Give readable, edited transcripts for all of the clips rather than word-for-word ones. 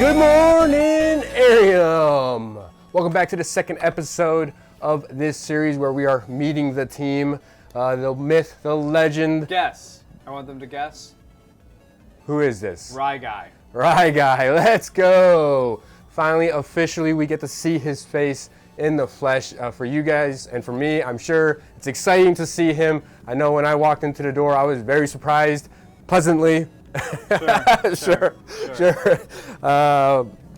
Good morning, Arium. Welcome back to the second episode of this series where we are meeting the team, the myth, the legend. Guess. I want them to guess. Who is this? Ruygye. Ruygye, let's go. Finally, officially, we get to see his face in the flesh. For you guys and for me, I'm sure it's exciting to see him. I know when I walked into the door, I was very surprised, pleasantly. Sure.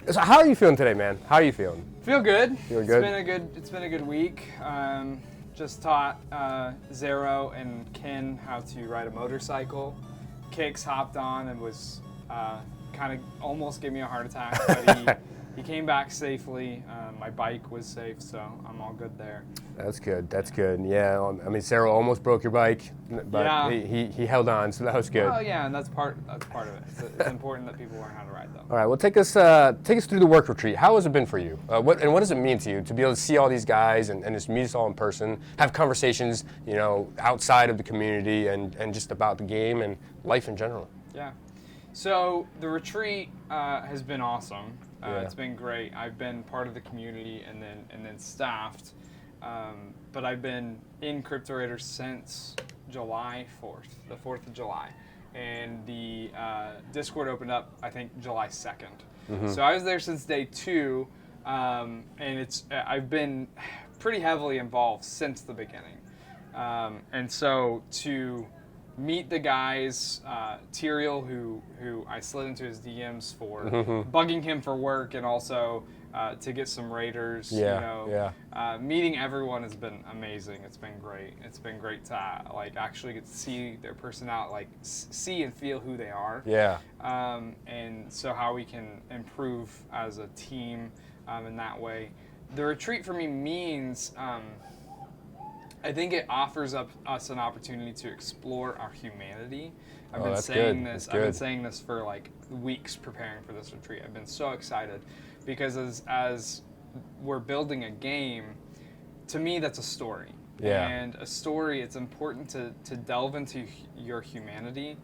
So how are you feeling today, man? How are you feeling? Feel good. Feeling good? It's been a good week. Just taught Zero and Ken how to ride a motorcycle. Kix hopped on and was kind of almost gave me a heart attack, but he came back safely. My bike was safe, so I'm all good there. That's good. That's good. Yeah. I mean, Sarah almost broke your bike, but Yeah. he held on, so that was good. Oh yeah, and that's part of it. It's important that people learn how to ride, though. All right. Well, take us through the work retreat. How has it been for you? What does it mean to you to be able to see all these guys and just meet us all in person, have conversations, outside of the community and just about the game and life in general? Yeah. So the retreat has been awesome. Yeah. It's been great. I've been part of the community and then staffed, but I've been in Crypto Raiders since July 4th, the 4th of July, and the Discord opened up I think July 2nd. Mm-hmm. So I was there since day 2, and I've been pretty heavily involved since the beginning, and so to meet the guys, Tyrael, who I slid into his DMs for bugging him for work, and also to get some Raiders. Meeting everyone has been amazing. It's been great. It's been great to actually get to see their personality, see and feel who they are. Yeah. And so how we can improve as a team in that way. The retreat for me means. I think it offers us an opportunity to explore our humanity. I've been saying this for weeks preparing for this retreat. I've been so excited because as we're building a game, to me that's a story. Yeah. And a story, it's important to delve into your humanity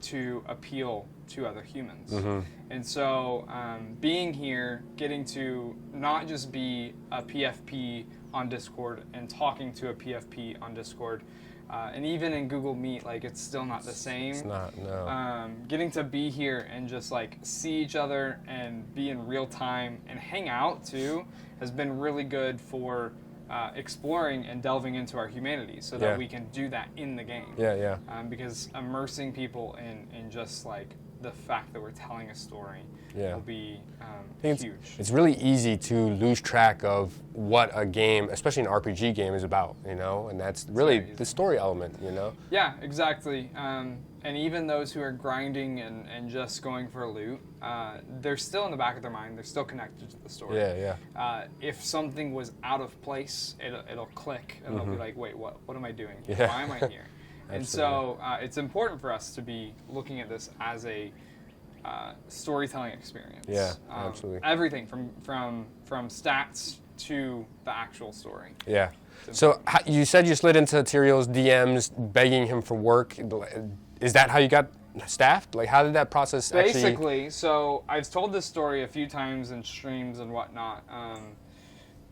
to appeal to other humans. Mm-hmm. And so being here, getting to not just be a PFP on Discord and talking to a PFP on Discord, and even in Google Meet, it's still not the same. It's not, no. Getting to be here and just see each other and be in real time and hang out too has been really good for exploring and delving into our humanity so that we can do that in the game. Yeah. Because immersing people in just the fact that we're telling a story will be huge. It's really easy to lose track of what a game, especially an RPG game, is about, and that's really the story element, Yeah, exactly. And even those who are grinding and just going for loot, they're still in the back of their mind. They're still connected to the story. Yeah. If something was out of place, it'll click, and they'll be like, wait, what am I doing? Yeah. Why am I here? And so it's important for us to be looking at this as a storytelling experience. Yeah, absolutely. Everything from stats to the actual story. Yeah. So you said you slid into Tyrael's DMs begging him for work. Is that how you got staffed? How did that process Basically, so I've told this story a few times in streams and whatnot,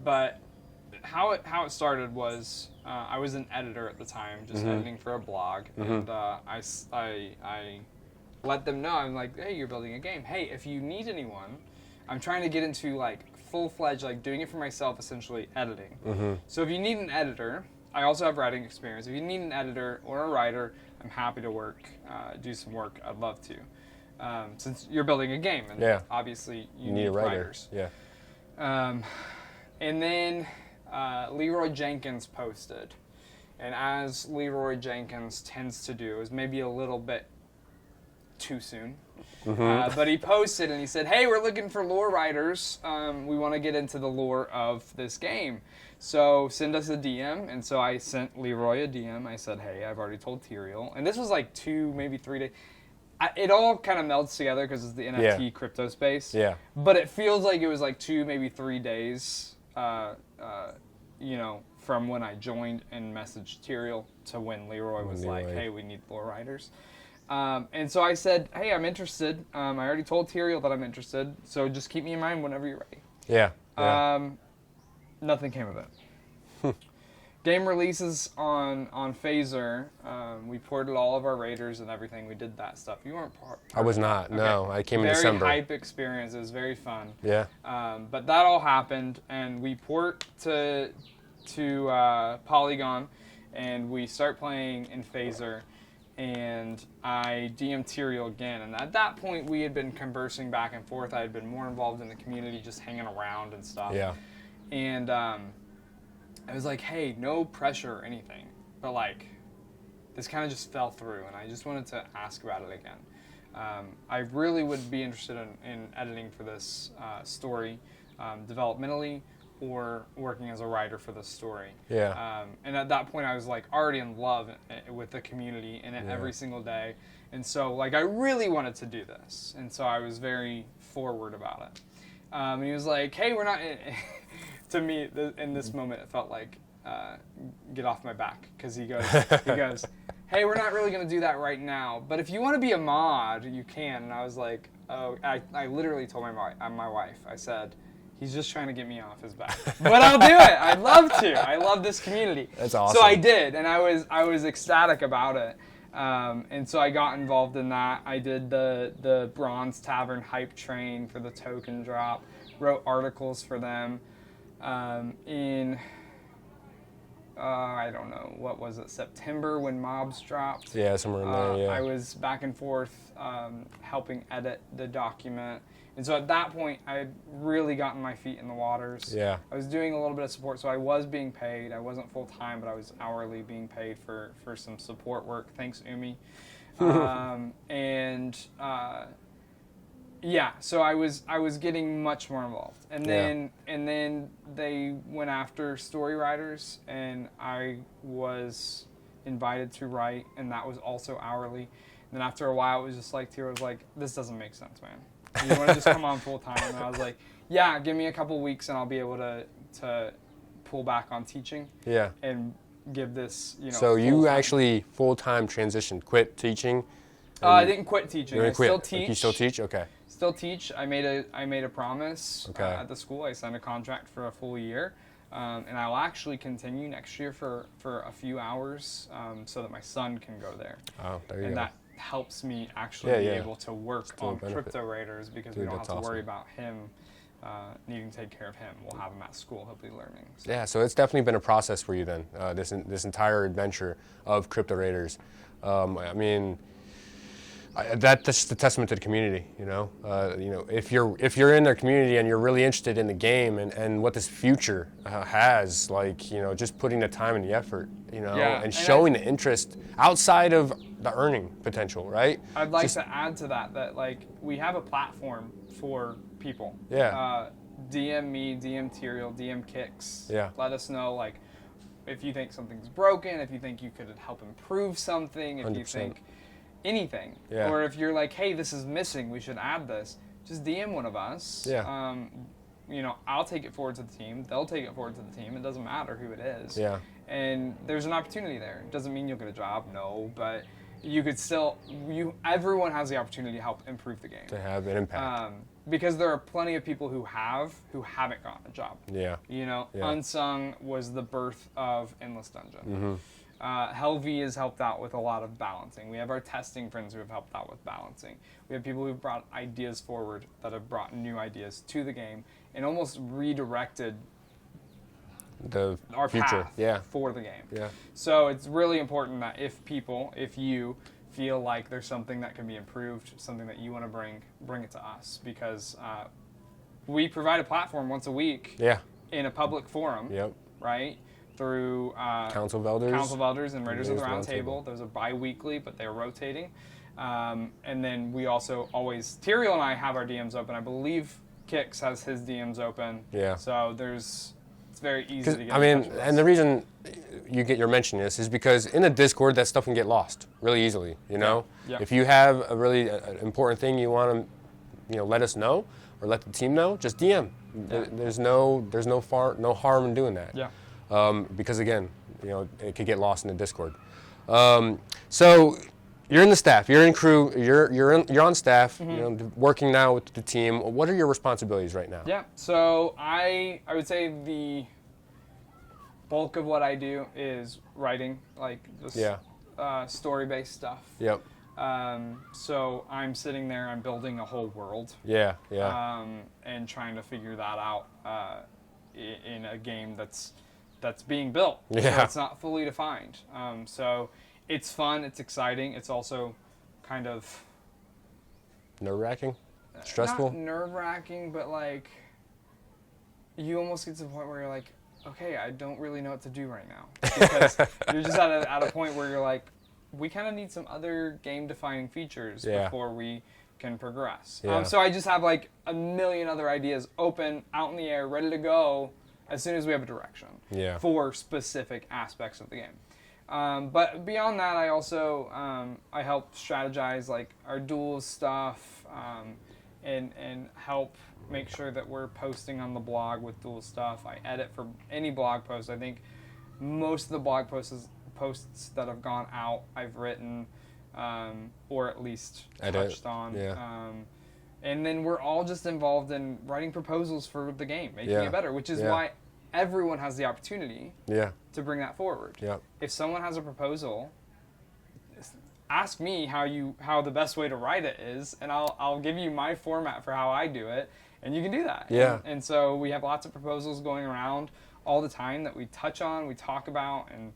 but how it started was I was an editor at the time, just editing for a blog, and I let them know, I'm like, hey, you're building a game. Hey, if you need anyone, I'm trying to get into full-fledged, doing it for myself, essentially editing. So if you need an editor, I also have writing experience. If you need an editor or a writer, I'm happy to do some work. I'd love to. Since you're building a game, and obviously you need writers. Yeah. And then Leroy Jenkins posted, and as Leroy Jenkins tends to do, is maybe a little bit too soon. But he posted and he said, hey, we're looking for lore writers. We want to get into the lore of this game. So send us a DM. And so I sent Leroy a DM. I said, hey, I've already told Tyrael. And this was 2, maybe 3 days. It all kind of melts together because it's the NFT crypto space. Yeah. But it feels like it was 2, maybe 3 days, from when I joined and messaged Tyrael to when Leroy was hey, we need lore writers. And so I said, hey, I'm interested. I already told Tyrael that I'm interested, so just keep me in mind whenever you're ready. Yeah. Nothing came of it. Game releases on Phaser. We ported all of our Raiders and everything. We did that stuff. You weren't part. I was not. Okay. No, I came in December. Very hype experience. It was very fun. Yeah. But that all happened, and we port to Polygon, and we start playing in Phaser. And I DM Tyrael again, and at that point we had been conversing back and forth. I had been more involved in the community, just hanging around and stuff. Yeah. And I was like, hey, no pressure or anything, but like this kind of just fell through, and I just wanted to ask about it again. I really would be interested in editing for this story, developmentally, or working as a writer for the story. Yeah. And at that point I was like already in love with the community in it every single day. And so like I really wanted to do this. And so I was very forward about it. And he was like, hey, we're not, to me in this moment it felt like, get off my back. Cause he goes, hey, we're not really going to do that right now. But if you want to be a mod, you can. And I was like, oh, I literally told my wife, I said, he's just trying to get me off his back. But I'll do it. I'd love to. I love this community. That's awesome. So I did, and I was ecstatic about it. And so I got involved in that. I did the Bronze Tavern hype train for the token drop. Wrote articles for them. In I don't know, what was it, September when Mobs dropped? Yeah, somewhere in there, yeah. I was back and forth helping edit the document. And so at that point, I had really gotten my feet in the waters. Yeah. I was doing a little bit of support, so I was being paid. I wasn't full-time, but I was hourly being paid for some support work. Thanks, Umi. Yeah, so I was getting much more involved. And then they went after story writers, and I was invited to write, and that was also hourly. And then after a while, it was just like, Tyrael was like, this doesn't make sense, man. You want to just come on full time? And I was like, yeah, give me a couple weeks and I'll be able to pull back on teaching. Yeah. And give this, So you actually full-time transitioned, quit teaching? I didn't quit teaching. You I quit. still teach. You still teach? Okay. Still teach. I made a promise at the school. I signed a contract for a full year. And I'll actually continue next year for a few hours so that my son can go there. Oh, there you go. And that helps me actually be able to work on Crypto Raiders because we don't have to worry about him needing to take care of him. We'll have him at school. He'll be learning. So. Yeah, so it's definitely been a process for you then, this entire adventure of Crypto Raiders. I mean, that's just a testament to the community, if you're in their community and you're really interested in the game and what this future has, just putting the time and the effort, and showing the interest outside of the earning potential, right? I'd like to add to that we have a platform for people. Yeah. DM me, DM Tyrael, DM Kicks. Yeah. Let us know if you think something's broken, if you think you could help improve something, if 100%. You think anything. Yeah. Or if you're like, hey, this is missing, we should add this, just DM one of us. Yeah. I'll take it forward to the team. They'll take it forward to the team. It doesn't matter who it is. Yeah. And there's an opportunity there. It doesn't mean you'll get a job, no, but you could still, everyone has the opportunity to help improve the game. To have an impact. Because there are plenty of people who haven't gotten a job. Yeah. Unsung was the birth of Endless Dungeon. Mm-hmm. Helvey has helped out with a lot of balancing. We have our testing friends who have helped out with balancing. We have people who've brought ideas forward that have brought new ideas to the game and almost redirected our future path for the game. Yeah. So it's really important that if you feel like there's something that can be improved, something that you want to bring it to us, because we provide a platform once a week in a public forum, right? Through Council of Elders and Raiders of the Round Table. Those are bi-weekly, but they're rotating. And then we also always, Tyrael and I have our DMs open. I believe Kix has his DMs open. Yeah. So it's very easy to get in touch with us. And the reason you're mentioning this is because in a Discord, that stuff can get lost really easily, Yeah. If you have a really important thing you want to, let us know or let the team know, just DM. Yeah. There's no harm in doing that. Yeah. Because again, it could get lost in the Discord. So You're in the staff. You're in crew. You're on staff. Working now with the team. What are your responsibilities right now? Yeah. So I would say the bulk of what I do is writing, like just story-based stuff. Yep. So I'm sitting there. I'm building a whole world. Yeah. And trying to figure that out in a game that's being built. Yeah. So it's not fully defined. So it's fun. It's exciting. It's also kind of nerve-wracking, stressful. Not nerve-wracking, but like you almost get to the point where you're like, okay, I don't really know what to do right now, because you're just at a point where you're like, we kind of need some other game-defining features before we can progress. Yeah. So I just have like a million other ideas open, out in the air, ready to go as soon as we have a direction for specific aspects of the game. But beyond that, I also I help strategize like our duels stuff and help make sure that we're posting on the blog with dual stuff. I edit for any blog post. I think most of the blog posts that have gone out, I've written or at least touched on. Yeah. And then we're all just involved in writing proposals for the game, making it better, which is why everyone has the opportunity to bring that forward. Yeah. If someone has a proposal, ask me how the best way to write it is, and I'll give you my format for how I do it, and you can do that. Yeah. And so we have lots of proposals going around all the time that we touch on, we talk about, and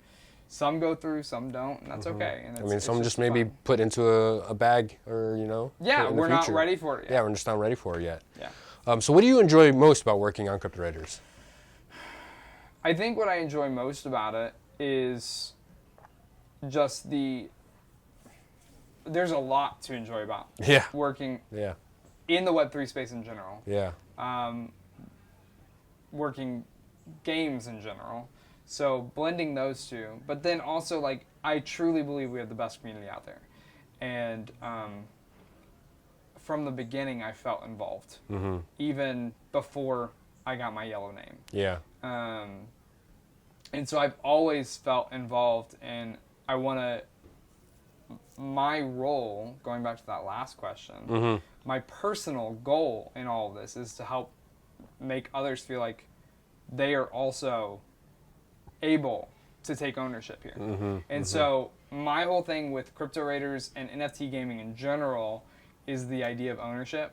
some go through, some don't, and that's okay. And I mean, some just maybe put into a bag, or Yeah, we're not ready for it yet. Yeah, we're just not ready for it yet. Yeah. So what do you enjoy most about working on Crypto Raiders? I think what I enjoy most about it is just there's a lot to enjoy about working in the Web3 space in general. Yeah. Working games in general. So blending those two, but then also like I truly believe we have the best community out there, and from the beginning I felt involved, even before I got my yellow name. Yeah. And so I've always felt involved, and I want to. My role, going back to that last question, my personal goal in all of this is to help make others feel like they are also able to take ownership here. So my whole thing with Crypto Raiders and NFT gaming in general is the idea of ownership.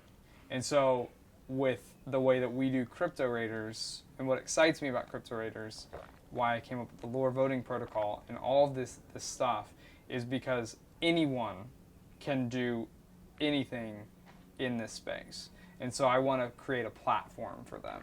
And so with the way that we do Crypto Raiders, and what excites me about Crypto Raiders, why I came up with the lore voting protocol and all of this stuff, is because anyone can do anything in this space. And so I want to create a platform for them.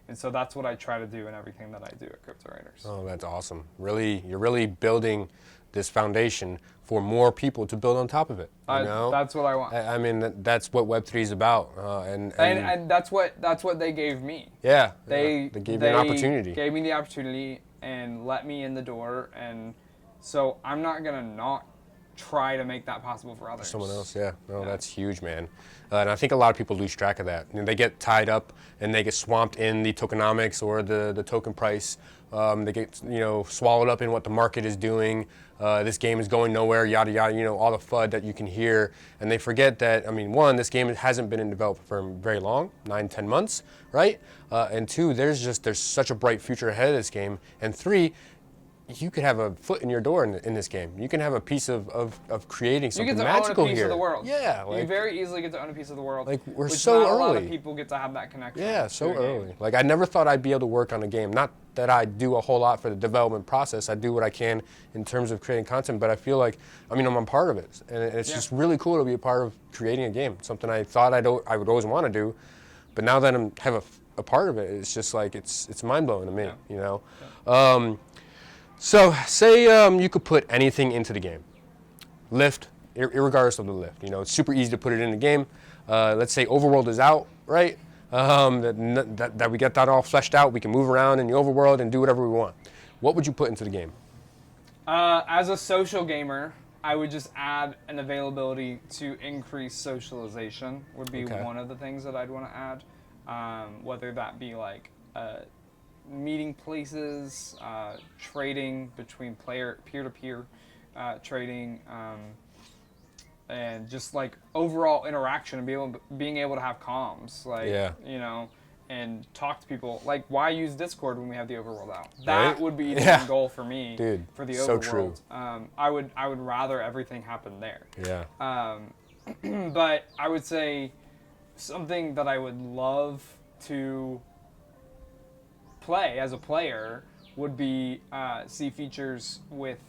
And so that's what I try to do in everything that I do at Crypto Raiders. Oh, that's awesome. You're really building this foundation for more people to build on top of it. That's what I want. I mean, that's what Web3 is about. And that's what they gave me. Yeah. They gave you an opportunity. Gave me the opportunity and let me in the door. And so I'm not going to not try to make that possible for others. Someone else, yeah. No, that's huge, man. And I think a lot of people lose track of that. They get tied up and they get swamped in the tokenomics or the token price. They get swallowed up in what the market is doing. This game is going nowhere, yada yada. All the FUD that you can hear, and they forget that. I mean, one, this game hasn't been in development for very long, 9-10 months, right? And two, there's such a bright future ahead of this game. And three, you could have a foot in your door in this game. You can have a piece of creating something magical here. You get to own a piece of the world. Yeah. You very easily get to own a piece of the world. Like, we're which so not early. A lot of people get to have that connection. Yeah, so early. Like, I never thought I'd be able to work on a game. Not that I do a whole lot for the development process. I do what I can in terms of creating content, but I feel like, I'm a part of it. And it's just really cool to be a part of creating a game. Something I thought I would always want to do. But now that I have a part of it, it's just like, it's mind-blowing to me, Yeah. So, say you could put anything into the game. Lift, irregardless of the lift. It's super easy to put it in the game. Let's say Overworld is out, right? That we get that all fleshed out. We can move around in the Overworld and do whatever we want. What would you put into the game? As a social gamer, I would just add an availability to increase socialization would be one of the things that I'd want to add. Whether that be like meeting places, trading between peer-to-peer trading, and just like overall interaction and being able to have comms, like you know, and talk to people. Like, why use Discord when we have the overworld out? That would be the end goal for me, dude. For the so overworld. True. I would rather everything happen there. Yeah. But I would say something that I would love to play as a player would be see features with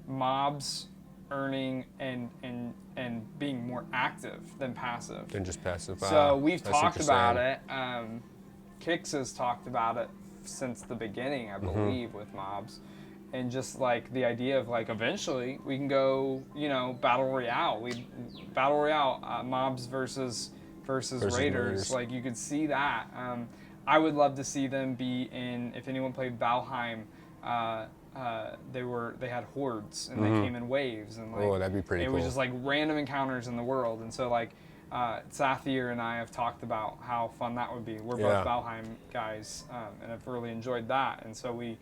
mobs earning and being more active than passive. Than just passive. So we've talked about it. Kix has talked about it since the beginning, I believe, with mobs. And just like the idea of like eventually we can go, you know, battle royale. Mobs versus raiders. Like you could see that. I would love to see them be in. If anyone played Valheim, they had hordes and they came in waves and like that'd be pretty cool. It was just like random encounters in the world, and so like Sathir and I have talked about how fun that would be. We're both Valheim guys, and have really enjoyed that, and so we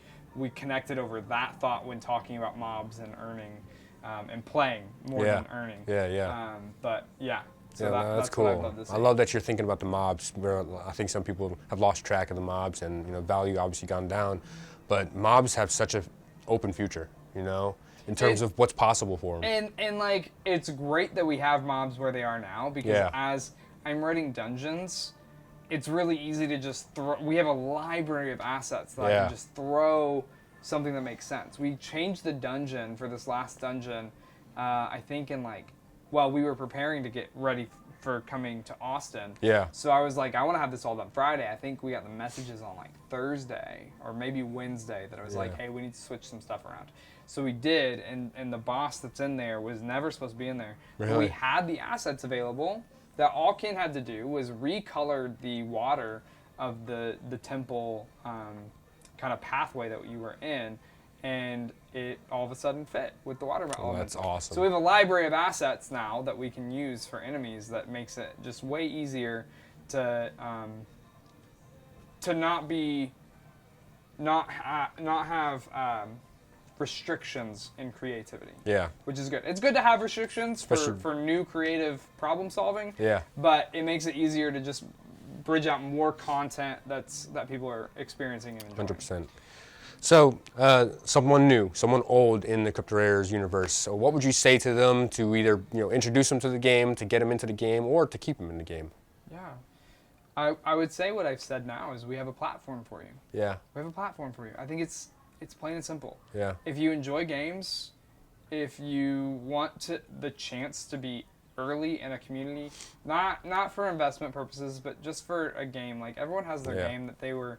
connected over that thought when talking about mobs and earning and playing more than earning. But yeah. So that's cool. What I'd love to see. I love that you're thinking about the mobs. I think some people have lost track of the mobs, and you know, value obviously gone down. But mobs have such an open future, you know, in terms of what's possible for them. And like, it's great that we have mobs where they are now, because as I'm writing dungeons, it's really easy to just throw. We have a library of assets that I can just throw something that makes sense. We changed the dungeon for this last dungeon, I think in like, well, we were preparing to get ready for coming to Austin. Yeah. So I was like, I want to have this all done Friday. I think we got the messages on like Thursday or maybe Wednesday that I was like, hey, we need to switch some stuff around. So we did, and the boss that's in there was never supposed to be in there. Really? But we had the assets available. That all Ken had to do was recolored the water of the temple kind of pathway that you were in, and it all of a sudden fit with the water element. That's awesome. So we have a library of assets now that we can use for enemies that makes it just way easier to not have restrictions in creativity. Yeah. Which is good. It's good to have restrictions for new creative problem solving. Yeah. But it makes it easier to just bridge out more content that people are experiencing and enjoying. 100%. So, someone new, someone old in the Crypto Raiders universe. So, what would you say to them to either introduce them to the game, to get them into the game, or to keep them in the game? Yeah, I would say what I've said now is we have a platform for you. Yeah. We have a platform for you. I think it's plain and simple. Yeah. If you enjoy games, if you want the chance to be early in a community, not for investment purposes, but just for a game. Like everyone has their game that they were.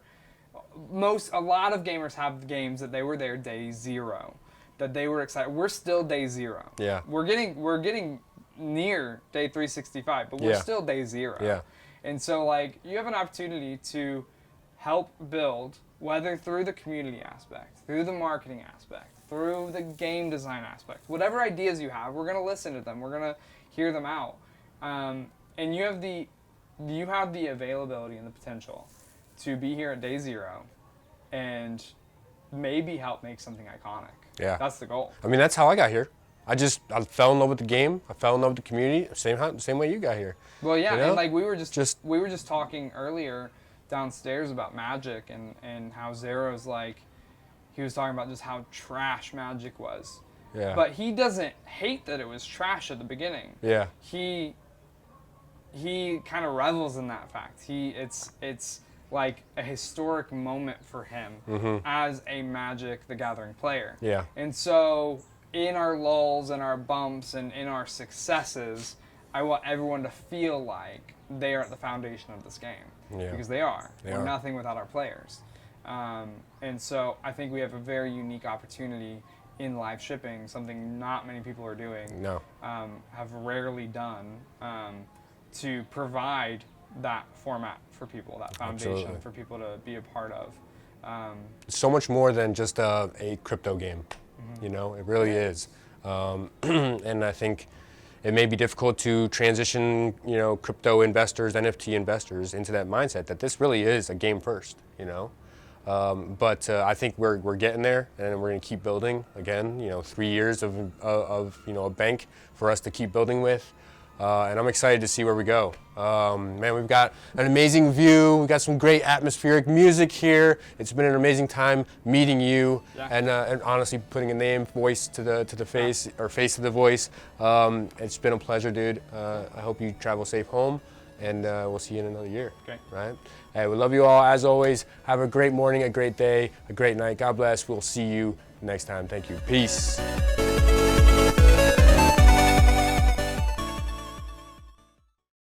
A lot of gamers have games that they were there day zero, that they were excited. We're still day zero. Yeah. We're getting near day 365, but we're still day zero. Yeah. And so like you have an opportunity to help build, whether through the community aspect, through the marketing aspect, through the game design aspect, whatever ideas you have, we're gonna listen to them. We're gonna hear them out. And you have the availability and the potential to be here at day zero and maybe help make something iconic. Yeah. That's the goal. I mean, that's how I got here. I fell in love with the game. I fell in love with the community. Same way you got here. Well, yeah, and like we were just talking earlier downstairs about Magic and how Zero's like, he was talking about just how trash Magic was. Yeah. But he doesn't hate that it was trash at the beginning. Yeah. He kind of revels in that fact. It's like a historic moment for him as a Magic the Gathering player. Yeah. And so in our lulls and our bumps and in our successes, I want everyone to feel like they are at the foundation of this game. Yeah. Because they are. They We're are. nothing without our players. And so I think we have a very unique opportunity in live shipping, something not many people are doing, No. have rarely done, to provide that format for people, that foundation Absolutely. for people to be a part of. It's so much more than just a crypto game. It really is. And I think it may be difficult to transition, crypto investors, NFT investors into that mindset that this really is a game first, But I think we're getting there, and we're going to keep building. Again, 3 years of a bank for us to keep building with. And I'm excited to see where we go. Man, we've got an amazing view. We've got some great atmospheric music here. It's been an amazing time meeting you, and honestly putting a name, voice to the face, or face to the voice. It's been a pleasure, dude. I hope you travel safe home, and we'll see you in another year. Okay. Right? Hey, we love you all as always. Have a great morning, a great day, a great night. God bless. We'll see you next time. Thank you. Peace.